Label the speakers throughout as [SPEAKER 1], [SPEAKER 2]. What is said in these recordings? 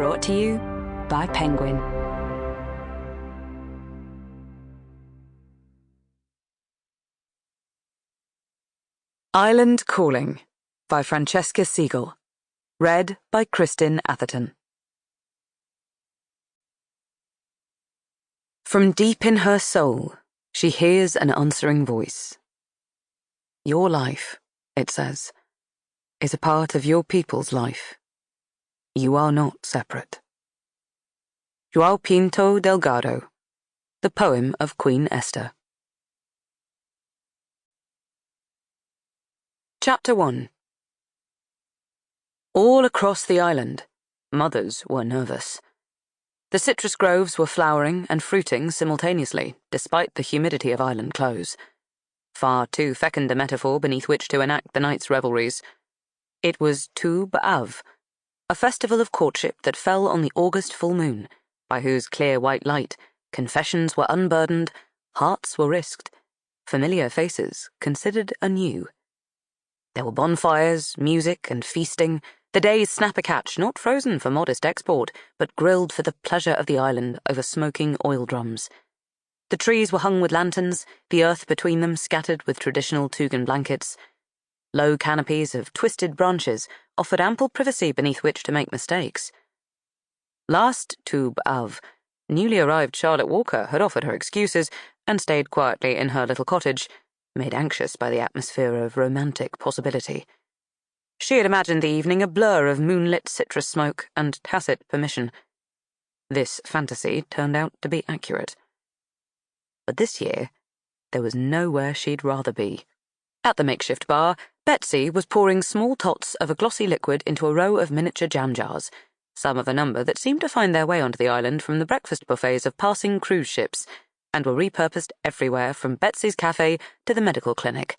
[SPEAKER 1] Brought to you by Penguin. Island Calling by Francesca Segal. Read by Kristin Atherton. From deep in her soul, she hears an answering voice. Your life, it says, is a part of your people's life. You are not separate. João Pinto Delgado, The Poem of Queen Esther. Chapter 1. All across the island, mothers were nervous. The citrus groves were flowering and fruiting simultaneously, despite the humidity of island close. Far too fecund a metaphor beneath which to enact the night's revelries. It was Tuga de Oro, a festival of courtship that fell on the August full moon, by whose clear white light confessions were unburdened, hearts were risked, familiar faces considered anew. There were bonfires, music, and feasting, the day's snapper-catch not frozen for modest export, but grilled for the pleasure of the island over smoking oil drums. The trees were hung with lanterns, the earth between them scattered with traditional Tugan blankets. Low canopies of twisted branches offered ample privacy beneath which to make mistakes. Last Tuga de Oro, newly arrived Charlotte Walker had offered her excuses and stayed quietly in her little cottage, made anxious by the atmosphere of romantic possibility. She had imagined the evening a blur of moonlit citrus smoke and tacit permission. This fantasy turned out to be accurate. But this year, there was nowhere she'd rather be. At the makeshift bar, Betsy was pouring small tots of a glossy liquid into a row of miniature jam jars, some of a number that seemed to find their way onto the island from the breakfast buffets of passing cruise ships, and were repurposed everywhere from Betsy's cafe to the medical clinic.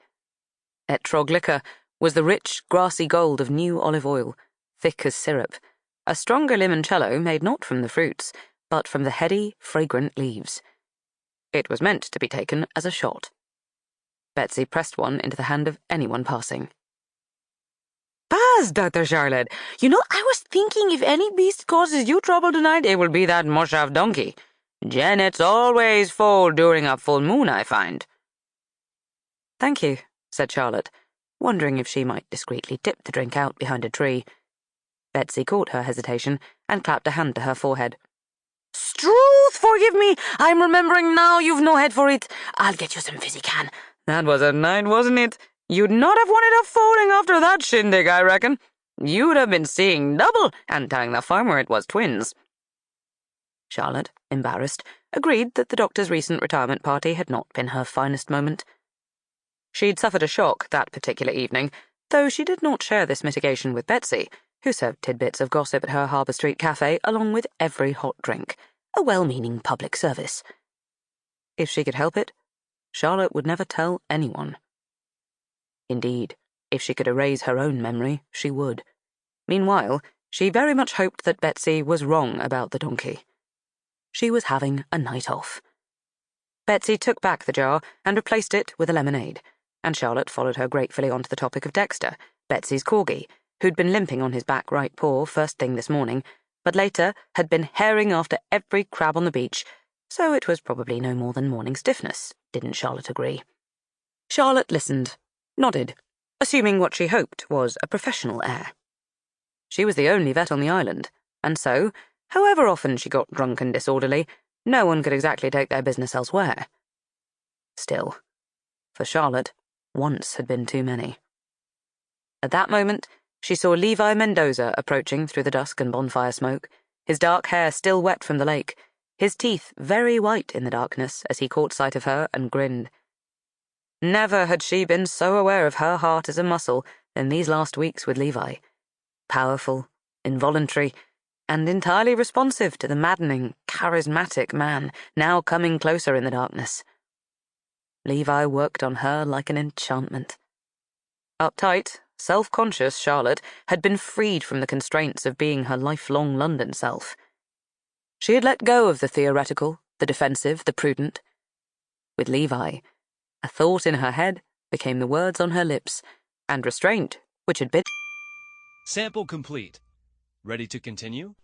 [SPEAKER 1] Etrog liquor was the rich, grassy gold of new olive oil, thick as syrup, a stronger limoncello made not from the fruits, but from the heady, fragrant leaves. It was meant to be taken as a shot. Betsy pressed one into the hand of anyone passing.
[SPEAKER 2] Paz, Dr. Charlotte. You know, I was thinking if any beast causes you trouble tonight, it will be that moshav donkey. Janet's always full during a full moon, I find.
[SPEAKER 1] Thank you, said Charlotte, wondering if she might discreetly dip the drink out behind a tree. Betsy caught her hesitation and clapped a hand to her forehead.
[SPEAKER 2] Struth, forgive me. I'm remembering now you've no head for it. I'll get you some fizzy can. That was a night, wasn't it? You'd not have wanted a foaling after that shindig, I reckon. You'd have been seeing double and telling the farmer it was twins.
[SPEAKER 1] Charlotte, embarrassed, agreed that the doctor's recent retirement party had not been her finest moment. She'd suffered a shock that particular evening, though she did not share this mitigation with Betsy, who served tidbits of gossip at her Harbour Street cafe along with every hot drink, a well-meaning public service. If she could help it, Charlotte would never tell anyone. Indeed, if she could erase her own memory, she would. Meanwhile, she very much hoped that Betsy was wrong about the donkey. She was having a night off. Betsy took back the jar and replaced it with a lemonade, and Charlotte followed her gratefully onto the topic of Dexter, Betsy's corgi, who'd been limping on his back right paw first thing this morning, but later had been herring after every crab on the beach, so it was probably no more than morning stiffness, didn't Charlotte agree? Charlotte listened, nodded, assuming what she hoped was a professional air. She was the only vet on the island, and so, however often she got drunk and disorderly, no one could exactly take their business elsewhere. Still, for Charlotte, once had been too many. At that moment, she saw Levi Mendoza approaching through the dusk and bonfire smoke, his dark hair still wet from the lake, his teeth very white in the darkness as he caught sight of her and grinned. Never had she been so aware of her heart as a muscle than these last weeks with Levi. Powerful, involuntary, and entirely responsive to the maddening, charismatic man now coming closer in the darkness. Levi worked on her like an enchantment. Uptight, self-conscious Charlotte had been freed from the constraints of being her lifelong London self. She had let go of the theoretical, the defensive, the prudent. With Levi, a thought in her head became the words on her lips, and restraint, which had been...
[SPEAKER 3] Sample complete. Ready to continue?